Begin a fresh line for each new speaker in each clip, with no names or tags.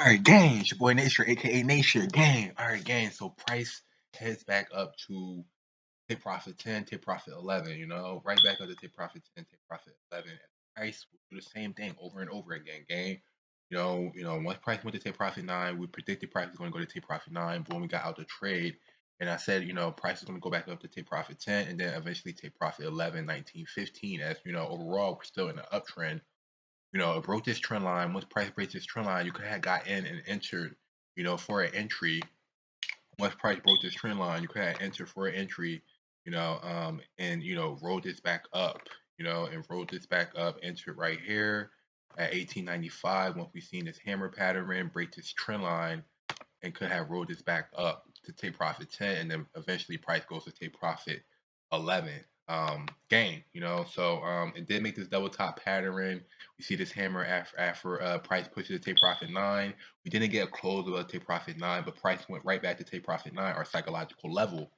All right, gang. It's your boy Nature, aka Nature, gang. All right, gang. So price heads back up to take profit 10, take profit 11. Right back up to take profit 10, take profit 11. And price will do the same thing over and over again, gang. Once price went to take profit 9, we predicted price was going to go to take profit 9. Boom, we got out the trade. And I said, price is going to go back up to take profit 10 and then eventually take profit 11, 19, 15. As overall, we're still in an uptrend. It broke this trend line. Once price breaks this trend line, you could have got in and entered, for an entry. Once price broke this trend line, you could have entered for an entry, and rolled this back up, and rolled this back up, entered right here at 1895. Once we seen this hammer pattern break this trend line, and could have rolled this back up to take profit 10, and then eventually price goes to take profit 11 gain. So it did make this double top pattern. We see this hammer after price pushes to take profit 9. We didn't get a close above take profit 9, but price went right back to take profit 9, our psychological level.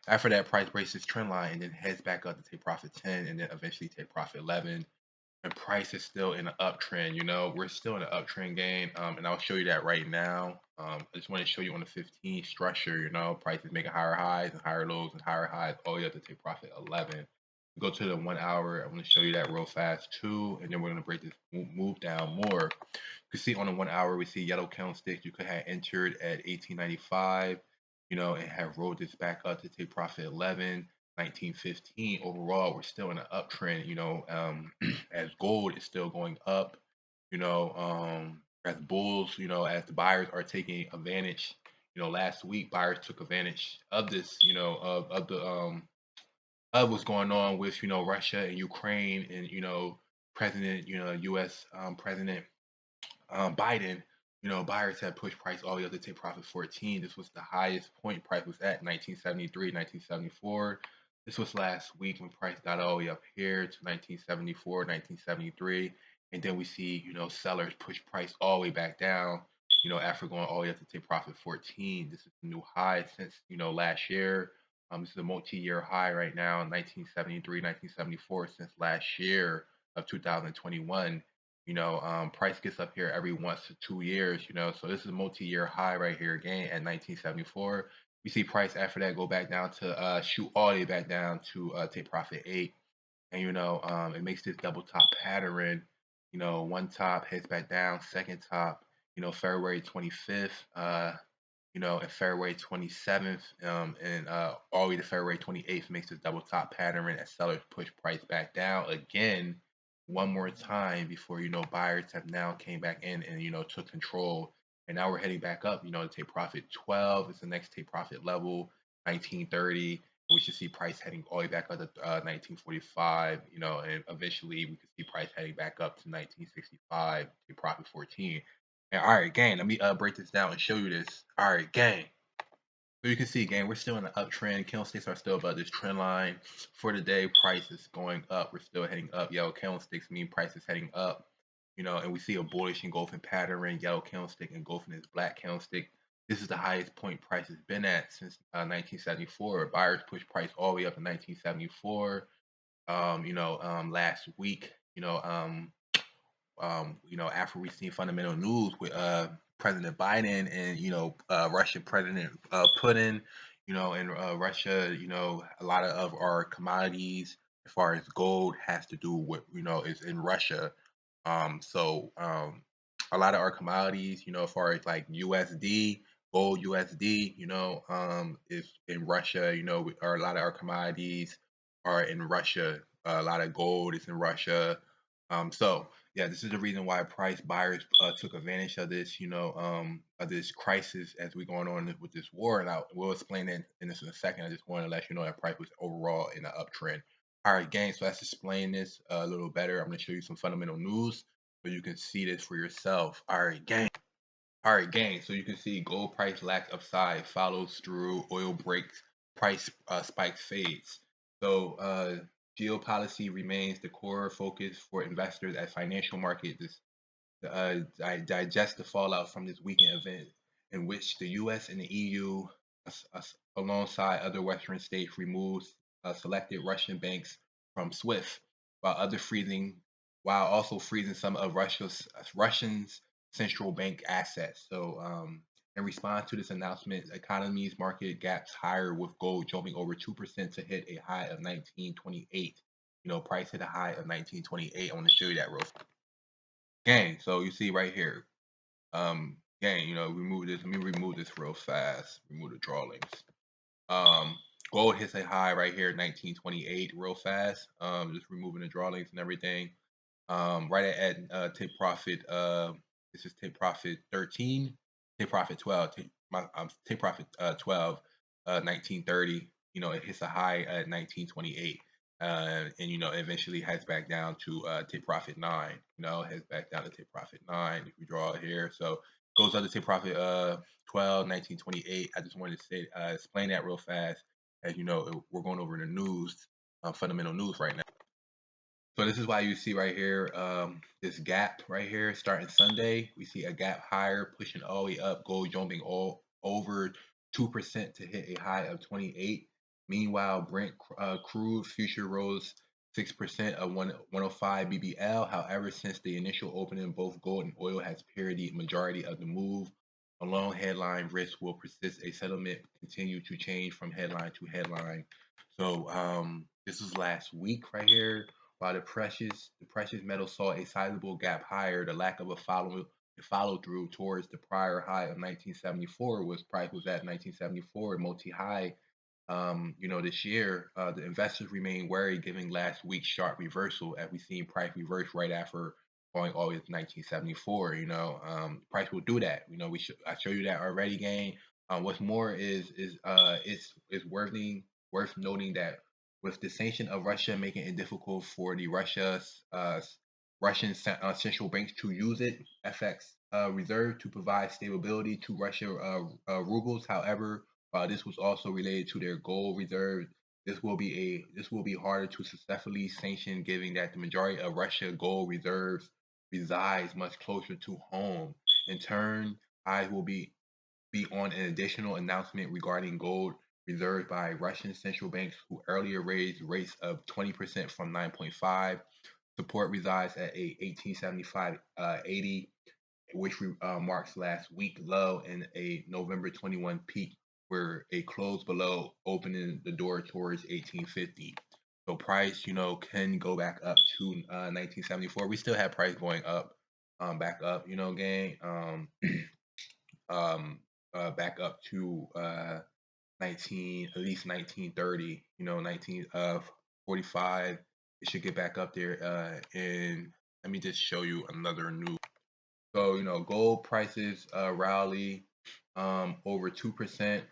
After that, price breaks this trend line and then heads back up to take profit 10 and then eventually take profit 11. And price is still in an uptrend. We're still in an uptrend game, and I'll show you that right now. I just want to show you on the 15 structure. Price is making higher highs and higher lows and higher highs all the way up to take profit 11. Go to the 1 hour. I'm going to show you that real fast too, and then we're going to break this move down more. You can see on the 1 hour we see yellow candlestick. You could have entered at 1895, and have rolled this back up to take profit 11. 1915 overall, we're still in an uptrend. As gold is still going up, as bulls, as the buyers are taking advantage. Last week buyers took advantage of this, of what's going on with Russia and Ukraine and President, U.S. President Biden. Buyers have pushed price all the way up to take profit 14. This was the highest point price was at 1973, 1974. This was last week when price got all the way up here to 1974, 1973. And then we see, sellers push price all the way back down, after going all the way up to take profit 14. This is a new high since, last year. This is a multi-year high right now, 1973, 1974, since last year of 2021. Price gets up here every 1 to 2 years, so this is a multi-year high right here again at 1974. We see price after that go back down to shoot all the way back down to take profit 8. And it makes this double top pattern. One top heads back down, second top, February 25th, and February 27th, and all the way to February 28th makes this double top pattern as sellers push price back down again one more time before buyers have now came back in and took control, and now we're heading back up to take profit 12 is the next take profit level, 1930. We should see price heading all the way back up to 1945, and eventually we could see price heading back up to 1965 to profit 14. And all right, gang, let me break this down and show you this. All right, gang. So you can see, gang, we're still in an uptrend. Candlesticks are still above this trend line. For the day, price is going up. We're still heading up. Yellow candlesticks mean price is heading up. And we see a bullish engulfing pattern. Yellow candlestick engulfing this black candlestick. This is the highest point price has been at since 1974. Buyers push price all the way up to 1974. Last week, after we seen fundamental news with President Biden and Russian President Putin, and Russia, a lot of our commodities as far as gold has to do with is in Russia. A lot of our commodities, as far as like USD, gold USD, is in Russia. Or a lot of our commodities are in Russia. A lot of gold is in Russia. So yeah, this is the reason why price buyers took advantage of this, of this crisis as we're going on with this war. And we'll explain it in this in a second. I just want to let you know that price was overall in an uptrend. All right, gang. So let's explain this a little better. I'm going to show you some fundamental news so you can see this for yourself. All right, gang. All right, gang. So you can see gold price lacks upside, follows through, oil breaks, price spikes, fades. So geopolicy remains the core focus for investors as financial markets digest the fallout from this weekend event in which the U.S. and the EU, alongside other Western states, removed selected Russian banks from SWIFT, while also freezing some of Russians central bank assets. So in response to this announcement, economy's market gaps higher with gold jumping over 2% to hit a high of 1928. Price hit a high of 1928. I want to show you that real quick. Gang, so you see right here. Gang, remove this. Let me remove this real fast. Remove the drawings. Gold hits a high right here, 1928, real fast. Just removing the drawings and everything. Right at take profit. This is take profit 13, take profit 12, take profit 12, 1930. It hits a high at 1928, and eventually heads back down to take profit 9. Heads back down to take profit 9. If we draw it here, so goes up to take profit 12, 1928. I just wanted to say explain that real fast, as we're going over the news, fundamental news right now. So this is why you see right here, this gap right here starting Sunday. We see a gap higher, pushing all the way up, gold jumping all over 2% to hit a high of 28. Meanwhile, Brent crude future rose 6% of 105 BBL. However, since the initial opening, both gold and oil has parodied majority of the move. A long headline risk will persist. A settlement continue to change from headline to headline. So this is last week right here. While the precious metal saw a sizable gap higher, the lack of a follow through towards the prior high of 1974 price was at 1974 multi-high. This year, the investors remain wary given last week's sharp reversal, as we seen price reverse right after going all the way to 1974. Price will do that. I show you that already, gang. What's more is it's worth noting that with the sanction of Russia making it difficult for the Russian central banks to use it FX reserve to provide stability to Russia rubles. However, this was also related to their gold reserve. This will be harder to successfully sanction, given that the majority of Russia gold reserves resides much closer to home. In turn, eyes will be on an additional announcement regarding gold reserved by Russian central banks, who earlier raised rates of 20% from 9.5. Support resides at a 1875.80, which marks last week low, and a November 21 peak, where a close below, opening the door towards 1850. So price, can go back up to 1974. We still have price going up, back up, gang. Back up to at least 1930, 1945. It should get back up there. And let me just show you another new. So gold prices rally over 2%.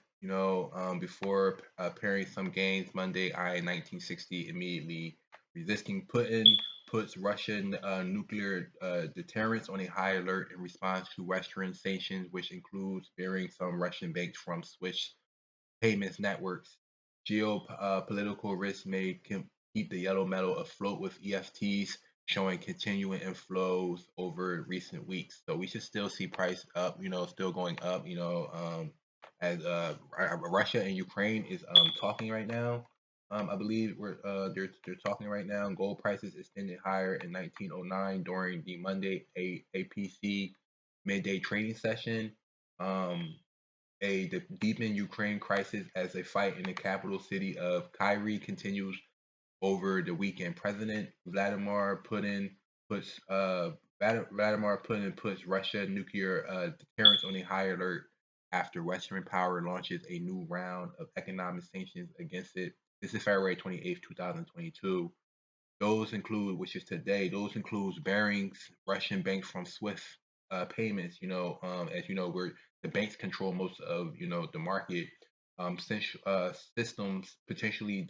Before pairing some gains Monday, 1960 immediately resisting Putin puts Russian nuclear deterrence on a high alert in response to Western sanctions, which includes barring some Russian banks from Swiss payments networks. Geopolitical risks may keep the yellow metal afloat, with EFTs showing continuing inflows over recent weeks. So we should still see price up, still going up, as Russia and Ukraine is talking right now. I believe they're talking right now. Gold prices extended higher in 1909 during the Monday APC midday trading session. The deepened Ukraine crisis as a fight in the capital city of Kyiv continues over the weekend. President Vladimir Putin puts Russia nuclear deterrence on a high alert after Western power launches a new round of economic sanctions against it. This is February 28th, 2022. Those include, which is today, those includes barring Russian banks from SWIFT payments. As you know, where the banks control most of the market. Systems potentially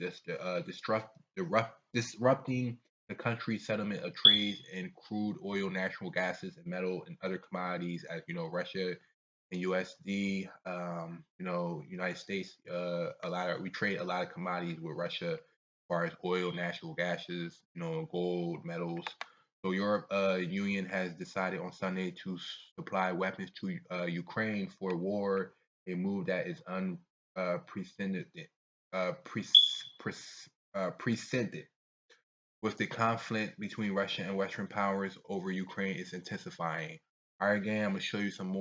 disrupting the country's settlement of trades in crude oil, natural gases, and metal and other commodities. As Russia and USD, United States, we trade a lot of commodities with Russia, as far as oil, natural gases, gold, metals. So Europe Union has decided on Sunday to supply weapons to Ukraine for war, a move that is unprecedented. Preceded. With the conflict between Russia and Western powers over Ukraine is intensifying. All right, gang, I'm gonna show you some more.